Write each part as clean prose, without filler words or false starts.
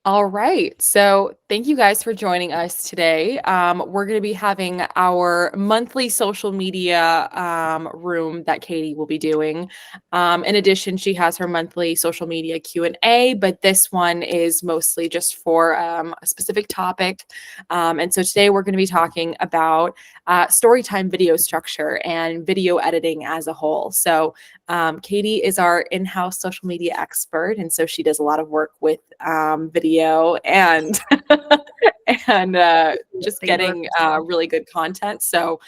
All right. So thank you guys for joining us today. We're going to be having our monthly social media room that Katie will be doing. In addition, she has her monthly social media Q&A, but this one is mostly just for a specific topic. And so today we're going to be talking about storytime video structure and video editing as a whole. So Katie is our in-house social media expert, and so she does a lot of work with video and and just Playbook. getting really good content. So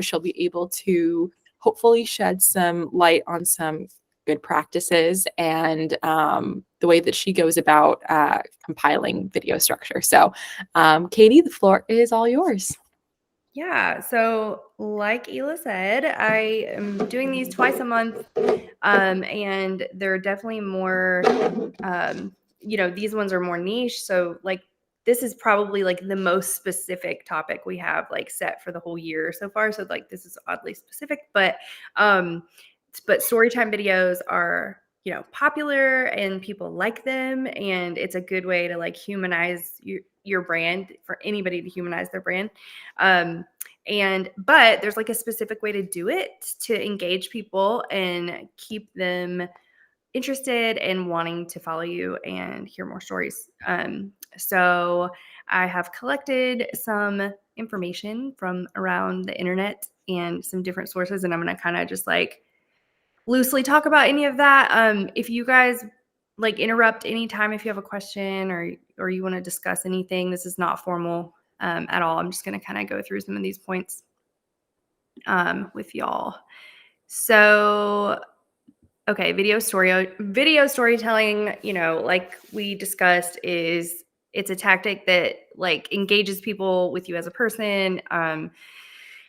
she'll be able to hopefully shed some light on some good practices and the way that she goes about compiling video structure. So, Katie, the floor is all yours. Yeah, so like Ela said, I am doing these twice a month, and they're definitely more, these ones are more niche. So like this is probably like the most specific topic we have like set for the whole year so far. So like this is oddly specific, um, but storytime videos are popular and people like them, and it's a good way to like humanize your brand, for anybody to humanize their brand. But there's like a specific way to do it to engage people and keep them interested and wanting to follow you and hear more stories. So I have collected some information from around the internet and some different sources, and I'm going to kind of just like loosely talk about any of that. If you guys like interrupt anytime if you have a question or you want to discuss anything, this is not formal at all. I'm just going to kind of go through some of these points with y'all. So, okay, video storytelling, like we discussed, it's a tactic that like engages people with you as a person.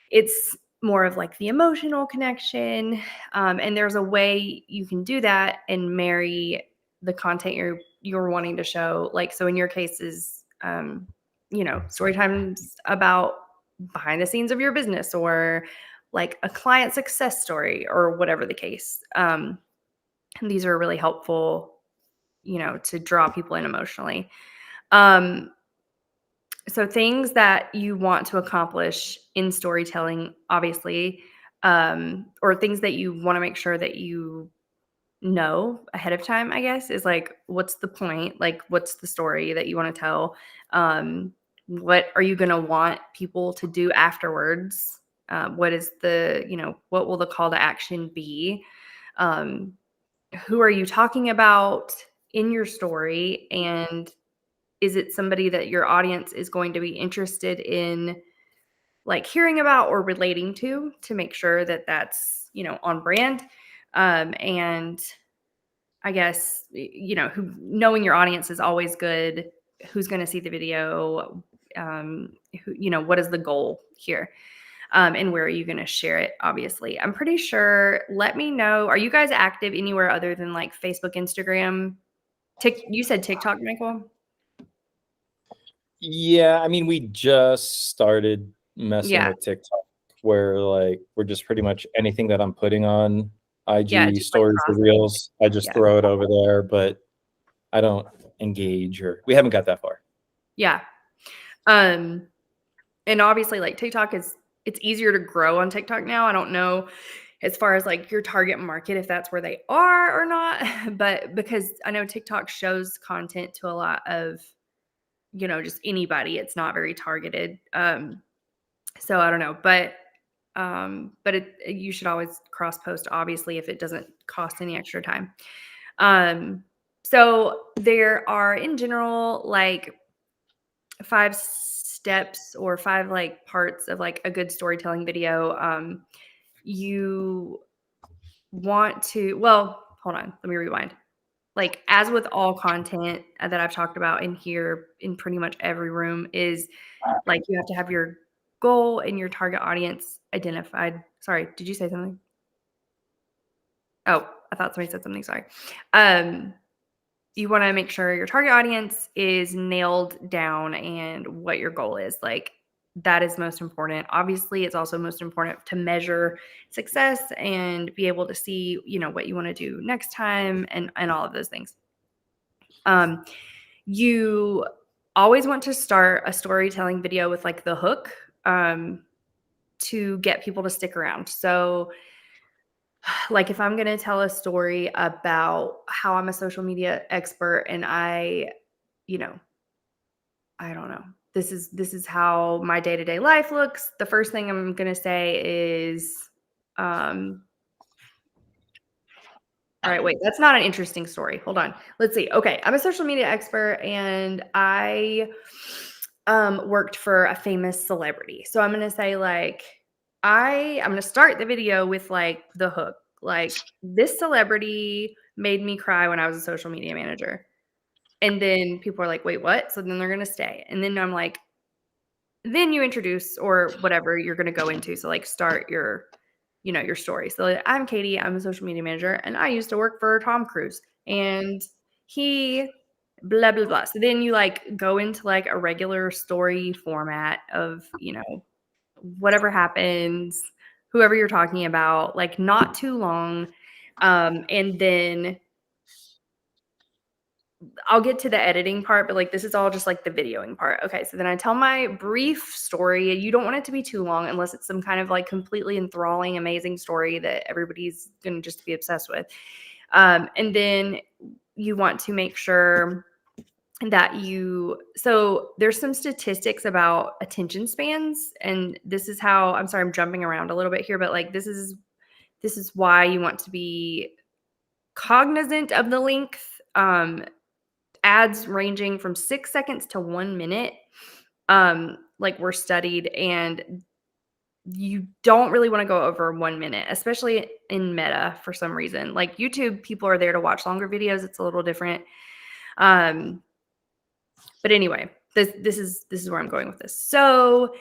It's more of like the emotional connection, and there's a way you can do that and marry the content you're wanting to show. Like, so in your case is story times about behind the scenes of your business, or like a client success story, or whatever the case. And these are really helpful, to draw people in emotionally. um so things that you want to accomplish in storytelling, obviously, or things that you want to make sure that you know ahead of time, I guess, is like, what's the point? Like, what's the story that you want to tell? What are you going to want people to do afterwards? What is what will the call to action be? Um, who are you talking about in your story? And is it somebody that your audience is going to be interested in like hearing about or relating to make sure that that's on brand? And I guess knowing your audience is always good. Who's going to see the video? What is the goal here? And where are you going to share it? Obviously, I'm pretty sure. Let me know. Are you guys active anywhere other than like Facebook, Instagram? You said TikTok, Michael? Yeah, I mean, we just started messing Yeah. with TikTok, where like we're just pretty much anything that I'm putting on Yeah, IG just like stories or cross. reels, I just Yeah. throw it over there, but I don't engage, or we haven't got that far. Yeah. Um, and obviously like TikTok it's easier to grow on TikTok now. I don't know as far as like your target market, if that's where they are or not, but because I know TikTok shows content to a lot of, just anybody. It's not very targeted. So I don't know, but you should always cross post, obviously, if it doesn't cost any extra time. So there are in general like 5 steps or 5 like parts of like a good storytelling video. You want to, well, hold on, let me rewind. Like, as with all content that I've talked about in here, in pretty much every room, is like you have to have your goal and your target audience identified. Sorry, did you say something? Oh, I thought somebody said something. Sorry. You want to make sure your target audience is nailed down and what your goal is. Like, that is most important. Obviously, it's also most important to measure success and be able to see, what you want to do next time, and all of those things. you always want to start a storytelling video with like the hook to get people to stick around. So like if I'm going to tell a story about how I'm a social media expert and you know, I don't know. This is how my day-to-day life looks. The first thing I'm going to say is all right, wait, that's not an interesting story. Hold on. Let's see. Okay, I'm a social media expert and I worked for a famous celebrity. So I'm going to say like I'm going to start the video with like the hook. Like this celebrity made me cry when I was a social media manager. And then people are like, "Wait, what?" So then they're going to stay. And then I'm like, then you introduce or whatever you're going to go into. So like start your your story. So like, I'm Katie, I'm a social media manager and I used to work for Tom Cruise and he blah blah blah. So then you like go into like a regular story format of, whatever happens, whoever you're talking about, like not too long. And then I'll get to the editing part, but like this is all just like the videoing part. Okay, so then I tell my brief story. You don't want it to be too long unless it's some kind of like completely enthralling, amazing story that everybody's going to just be obsessed with. And then you want to make sure that so there's some statistics about attention spans, and this is how, I'm sorry, I'm jumping around a little bit here, but like this is why you want to be cognizant of the length. Ads ranging from 6 seconds to 1 minute, like were studied, and you don't really want to go over 1 minute, especially in Meta for some reason. Like YouTube, people are there to watch longer videos. It's a little different. But anyway, this is where I'm going with this. So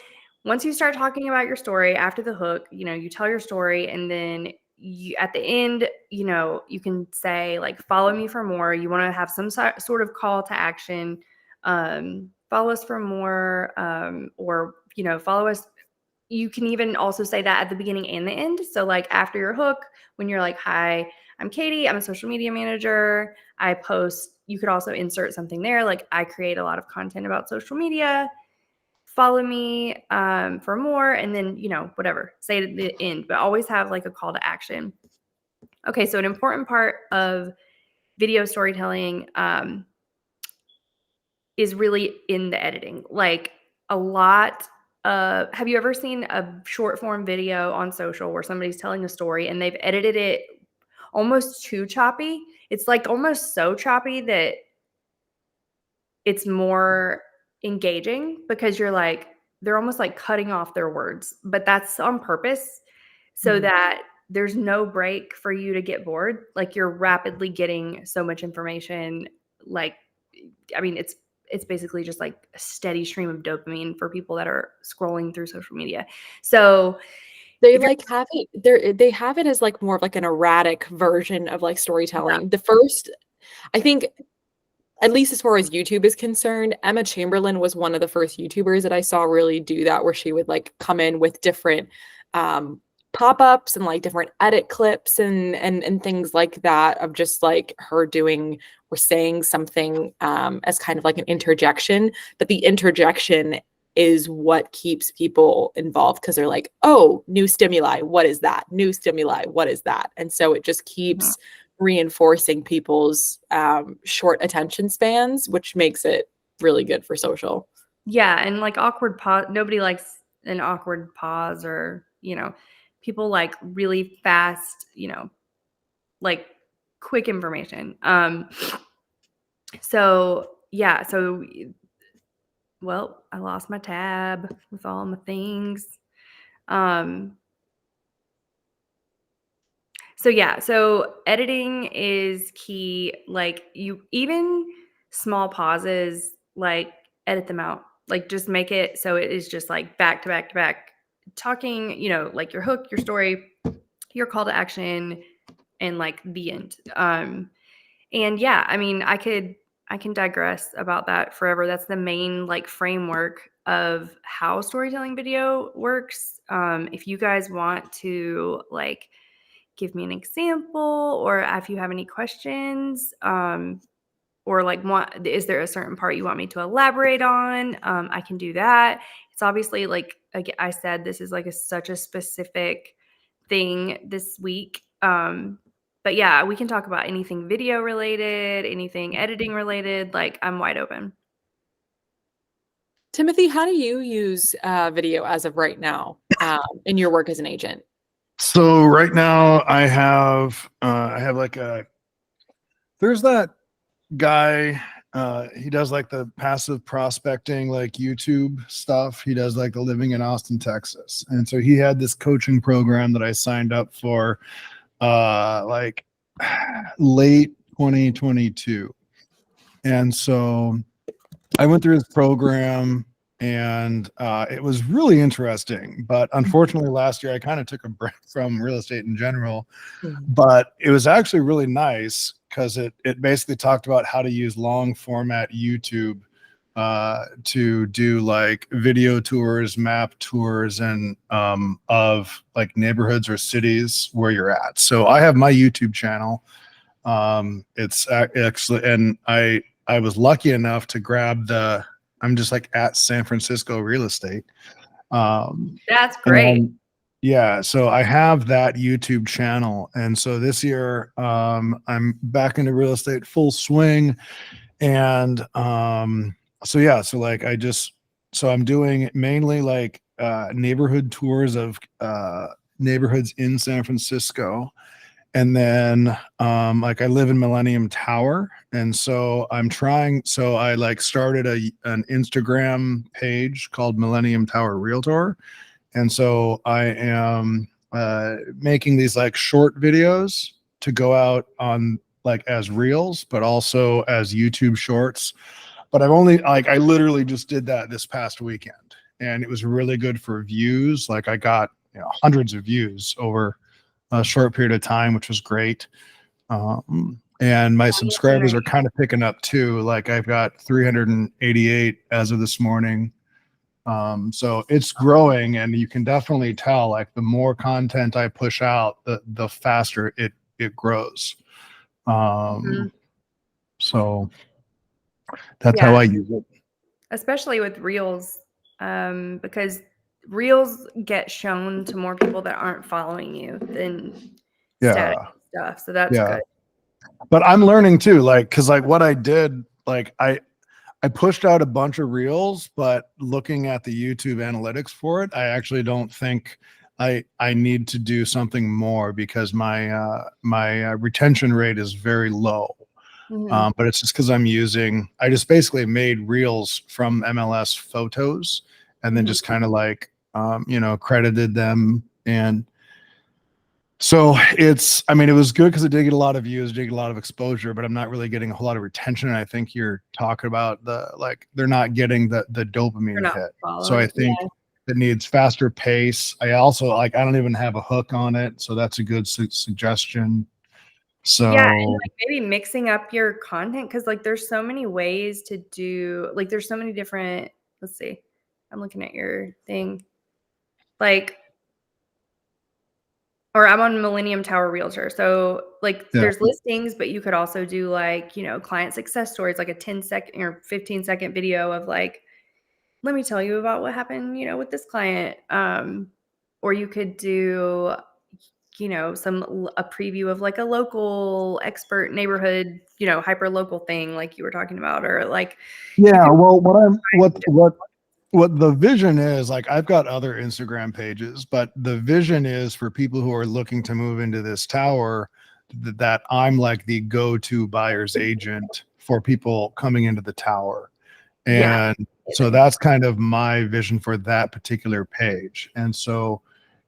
once you start talking about your story after the hook, you tell your story, and then at the end, you can say like, follow me for more. You want to have some sort of call to action. Follow us for more, or, follow us. You can even also say that at the beginning and the end. So like after your hook, when you're like, hi, I'm Katie, I'm a social media manager. I post, you could also insert something there. Like I create a lot of content about social media. Follow me for more, and then whatever, say it at the end, but always have like a call to action. Okay, so an important part of video storytelling is really in the editing. Like a lot have you ever seen a short form video on social where somebody's telling a story and they've edited it almost too choppy? It's like almost so choppy that it's more engaging because you're like, they're almost like cutting off their words, but that's on purpose so that there's no break for you to get bored. Like you're rapidly getting so much information. Like, I mean, it's basically just like a steady stream of dopamine for people that are scrolling through social media. So They like have it they have it as like more of like an erratic version of like storytelling. The first, I think, at least as far as YouTube is concerned, Emma Chamberlain was one of the first YouTubers that I saw really do that, where she would like come in with different pop-ups and like different edit clips and things like that, of just like her doing or saying something as kind of like an interjection. But the interjection is what keeps people involved, because they're like, oh, new stimuli, what is that? New stimuli, what is that? And so it just keeps reinforcing people's short attention spans, which makes it really good for social. Yeah, and like awkward pause. Nobody likes an awkward pause, or people like really fast, like quick information. So yeah, so well, I lost my tab with all my things. So yeah, so editing is key. Like even small pauses, like edit them out. Like just make it so it is just like back to back to back talking, like your hook, your story, your call to action, and like the end. And yeah, I mean, I can digress about that forever. That's the main like framework of how storytelling video works. If you guys want to like give me an example, or if you have any questions, or like is there a certain part you want me to elaborate on? I can do that. It's obviously like I said, this is like such a specific thing this week. But yeah, we can talk about anything video related, anything editing related. Like I'm wide open. Timothy, how do you use video as of right now in your work as an agent? So right now I have like there's that guy, he does like the passive prospecting, like YouTube stuff. He does like the living in Austin, Texas. And so he had this coaching program that I signed up for like late 2022. And so I went through his program and it was really interesting. But unfortunately, last year I kind of took a break from real estate in general. But it was actually really nice because it basically talked about how to use long format YouTube to do like video tours, map tours, and of like neighborhoods or cities where you're at. So I have my YouTube channel. It's actually, and I was lucky enough to grab I'm just like at San Francisco real estate. That's great. Yeah, so I have that YouTube channel, and so this year I'm back into real estate full swing, and so yeah, so like so I'm doing mainly like neighborhood tours of neighborhoods in San Francisco, and then like I live in Millennium Tower, and so I like started an Instagram page called Millennium Tower Realtor. And so I am making these like short videos to go out on like as reels, but also as YouTube shorts. But I literally just did that this past weekend, and it was really good for views. Like I got hundreds of views over a short period of time, which was great. And my subscribers are kind of picking up too. Like I've got 388 as of this morning. So it's growing, and you can definitely tell like the more content I push out, the faster it grows. So that's how I use it. Especially with reels, because reels get shown to more people that aren't following you than static stuff. So that's good. But I'm learning too, like, cause like what I did, like I pushed out a bunch of reels, but looking at the YouTube analytics for it, I actually don't think I need to do something more because my retention rate is very low. But it's just because I just basically made reels from MLS photos and then just kind of like, credited them. And so it was good because it did get a lot of views, did get a lot of exposure, but I'm not really getting a whole lot of retention. And I think you're talking about they're not getting the dopamine hit. So I think it needs faster pace. I also I don't even have a hook on it. So that's a good suggestion. So yeah, and like maybe mixing up your content, because like there's so many ways to do, like there's so many different, let's see, I'm looking at your thing, like, or I'm on Millennium Tower Realtor. So like there's listings, but you could also do like, client success stories, like a 10-second or 15-second video of like, let me tell you about what happened, with this client. Or you could do, a preview of like a local expert neighborhood, hyper local thing like you were talking about, or like, well, what the vision is, like I've got other Instagram pages, but the vision is for people who are looking to move into this tower that I'm like the go-to buyer's agent for people coming into the tower. And so that's kind of my vision for that particular page. And so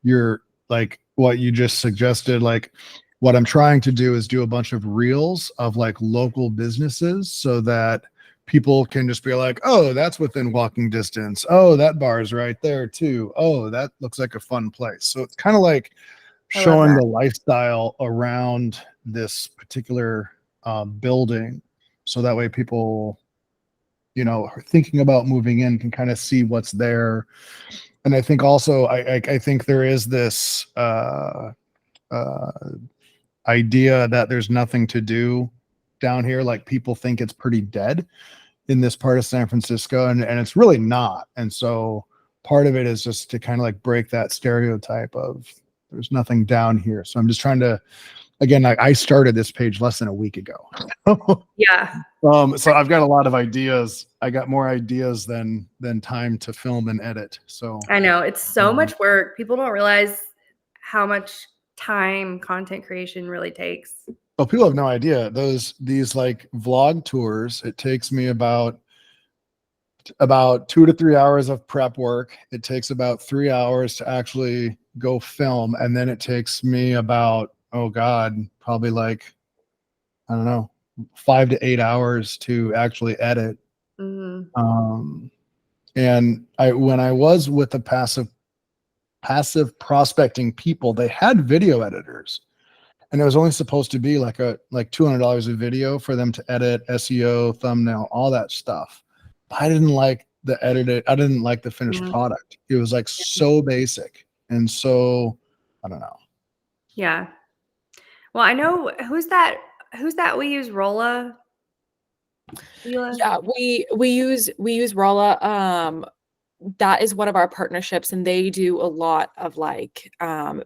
you're like what you just suggested, like what I'm trying to do is do a bunch of reels of like local businesses so that people can just be like, oh, that's within walking distance. Oh, that bar is right there too. Oh, that looks like a fun place. So it's kind of like showing the lifestyle around this particular building. So that way people, are thinking about moving in can kind of see what's there. And I think also, I think there is this idea that there's nothing to do down here, like people think it's pretty dead in this part of San Francisco, and it's really not. And so part of it is just to kind of like break that stereotype of there's nothing down here. So I'm just trying to, again, I started this page less than a week ago. Yeah. So I've got a lot of ideas. I got more ideas than time to film and edit. So I know it's so much work. People don't realize how much time content creation really takes. well, people have no idea. These like vlog tours, it takes me about 2 to 3 hours of prep work. It takes about 3 hours to actually go film, and then it takes me about, oh God, probably like, I don't know, 5 to 8 hours to actually edit. Mhm. And when I was with the passive prospecting people, they had video editors, and it was only supposed to be like $200 a video for them to edit, SEO, thumbnail, all that stuff. I didn't like the edit. I didn't like the finished Mhm. product. It was like so basic, and so I don't know. Yeah. Well, I know who's that we use Rolla. Yeah, we use Rolla. That is one of our partnerships, and they do a lot of like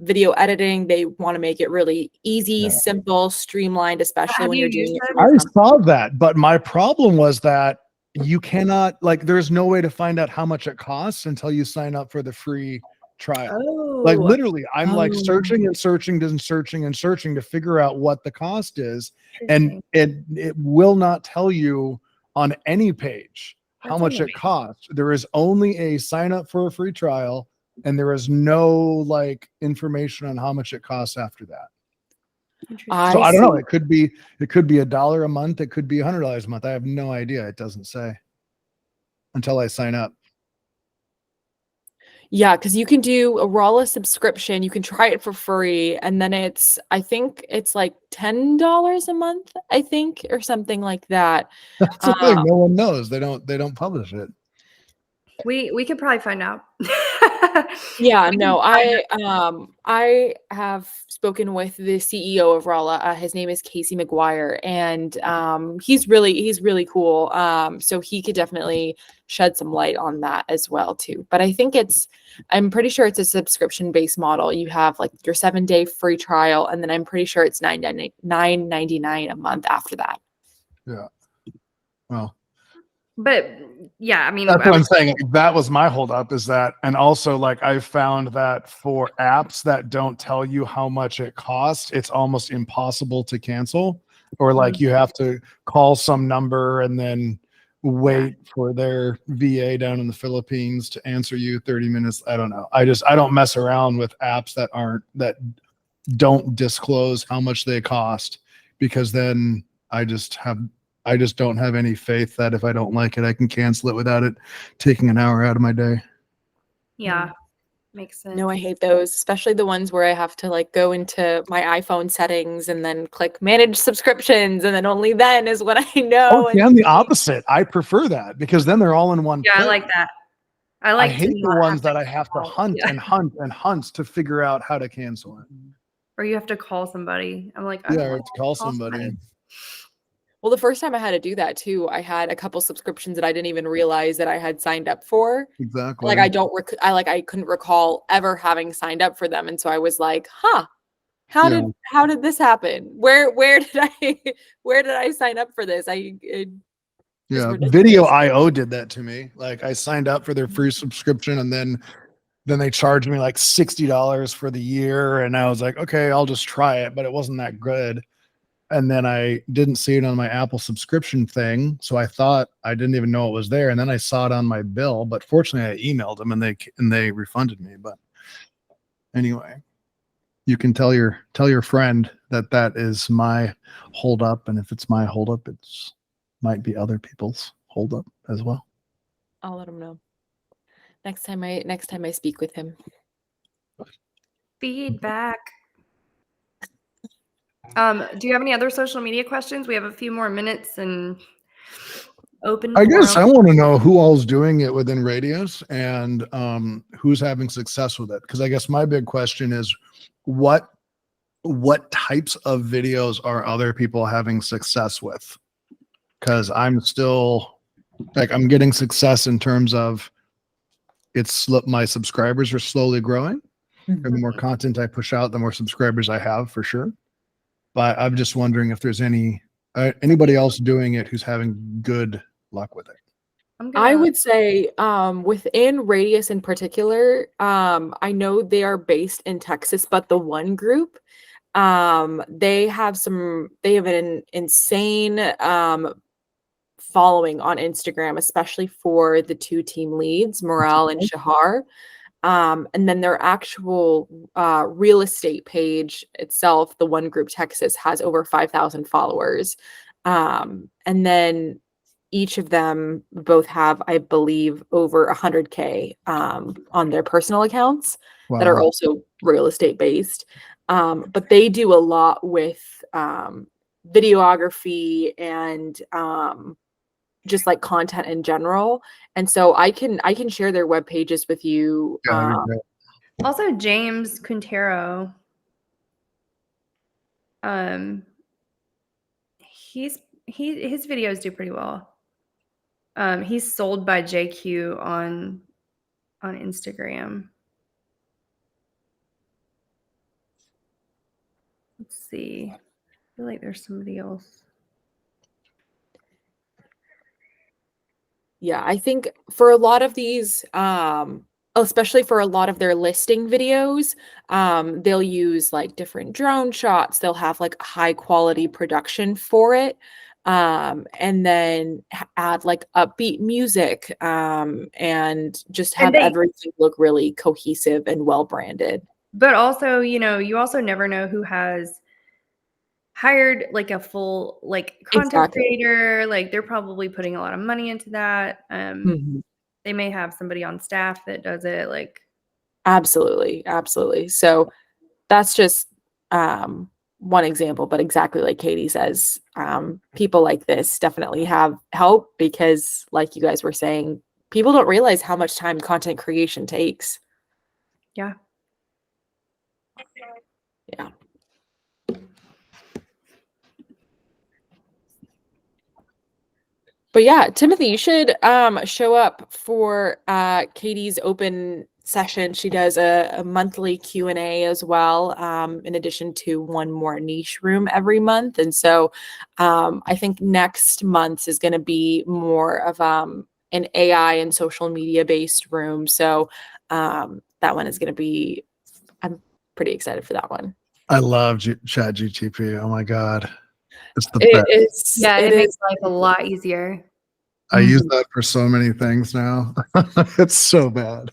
video editing. They want to make it really easy, Yeah. simple, streamlined, especially Have when you you're doing used it. them? I saw that, but my problem was that you cannot, like, there's no way to find out how much it costs until you sign up for the free trial. Like Oh, literally, I'm like Oh. searching and searching and searching and searching to figure out what the cost is, and interesting. it will not tell you on any page how That's much it annoying. costs. There is only a sign up for a free trial, and there is no like information on how much it costs after that. Interesting. So I don't know. see. It could be $1 a month. It could be $100 a month. I have no idea. It doesn't say until I sign up. Yeah, because you can do a Rolla subscription. You can try it for free, and then I think it's like $10 a month, I think, or something like that. That's the thing. No one knows. They don't publish it. We could probably find out. Yeah, We can no, find I have spoken with the CEO of Rolla. His name is Casey McGuire, and he's really cool. So he could definitely shed some light on that as well too. But I'm pretty sure it's a subscription-based model. You have like your 7-day free trial, and then I'm pretty sure it's $9.99 a month after that. Yeah. Well, But yeah, I mean, that's what I'm saying. That was my holdup, is that, and also like I found that for apps that don't tell you how much it costs, it's almost impossible to cancel, or like you have to call some number and then wait for their VA down in the Philippines to answer you 30 minutes. I don't know. I don't mess around with apps that don't disclose how much they cost, because then I just don't have any faith that if I don't like it, I can cancel it without it taking an hour out of my day. yeah, makes sense. No, I hate those, especially the ones where I have to like go into my iPhone settings and then click manage subscriptions, and then only then is when I know. Oh, yeah, I'm the opposite. I prefer that, because then they're all in one Yeah, place. I like that. I I like hate to the not ones have that I have to call. hunt Yeah. and hunt and hunt to figure out how to cancel it. Or you have to call somebody. I'm like, I Yeah, don't or want to call somebody. Well, the first time I had to do that too, I had a couple subscriptions that I didn't even realize that I had signed up for. Exactly. Like I couldn't recall ever having signed up for them, and so I was like, "Huh, how did this happen? Where did I sign up for this?" Yeah, ridiculous. Video.io did that to me. Like I signed up for their free subscription, and then they charged me like $60 for the year, and I was like, okay, I'll just try it, but it wasn't that good. And then I didn't see it on my Apple subscription thing, so I thought, I didn't even know it was there, and then I saw it on my bill. But fortunately, I emailed them, and they refunded me. But anyway, you can tell your friend that is my holdup, and if it's my holdup, it's might be other people's holdup as well. I'll let him know next time I speak with him. Feedback. Do you have any other social media questions? We have a few more minutes and open. I guess I forum. want to know who all's doing it within Radius, and who's having success with it. Because I guess my big question is, what what types of videos are other people having success with? Because I'm still like, I'm getting success in terms of my subscribers are slowly growing. And the more content I push out, the more subscribers I have for sure. But I'm just wondering if there's anybody else doing it who's having good luck with it. I would say within Radius in particular, I know they are based in Texas, but the One Group, they have an insane following on Instagram, especially for the two team leads, Morale and Shahar. And then their actual real estate page itself, the One Group Texas, has over 5,000 followers. And then each of them both have, I believe, over 100K on their personal accounts that are also real estate based. But they do a lot with videography and just like content in general. And so I can share their web pages with you. Also, James Quintero. His videos do pretty well. He's sold by JQ on Instagram. Let's see. I feel like there's somebody else. Yeah, I think for a lot of these, especially for a lot of their listing videos, they'll use like different drone shots. They'll have like high quality production for it. And then add like upbeat music, and just have everything look really cohesive and well branded. But also, you also never know who has hired like a full like content creator. Like they're probably putting a lot of money into that. They may have somebody on staff that does it. Like absolutely. So that's just one example, but exactly like Katie says, people like this definitely have help because, like you guys were saying, people don't realize how much time content creation takes. Yeah. But yeah, Timothy, you should show up for Katie's open session. She does a monthly Q&A as well, in addition to one more niche room every month. And so I think next month is going to be more of an AI and social media based room. So that one is going to be, I'm pretty excited for that one. I love ChatGPT. Oh my God. It's the best. It makes life a lot easier. I use that for so many things now. It's so bad.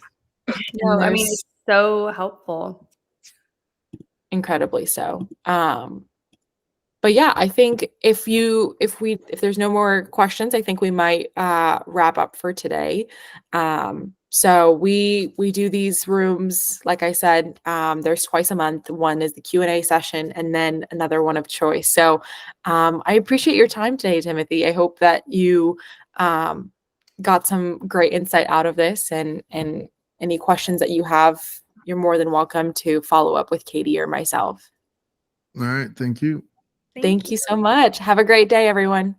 No, I mean, it's so helpful. Incredibly so. But yeah, I think if there's no more questions, I think we might wrap up for today. So we do these rooms, like I said, there's twice a month. One is the Q&A session and then another one of choice. So I appreciate your time today, Timothy. I hope that you got some great insight out of this, and any questions that you have, you're more than welcome to follow up with Katie or myself. All right. Thank you. Thank you so much. Have a great day, everyone.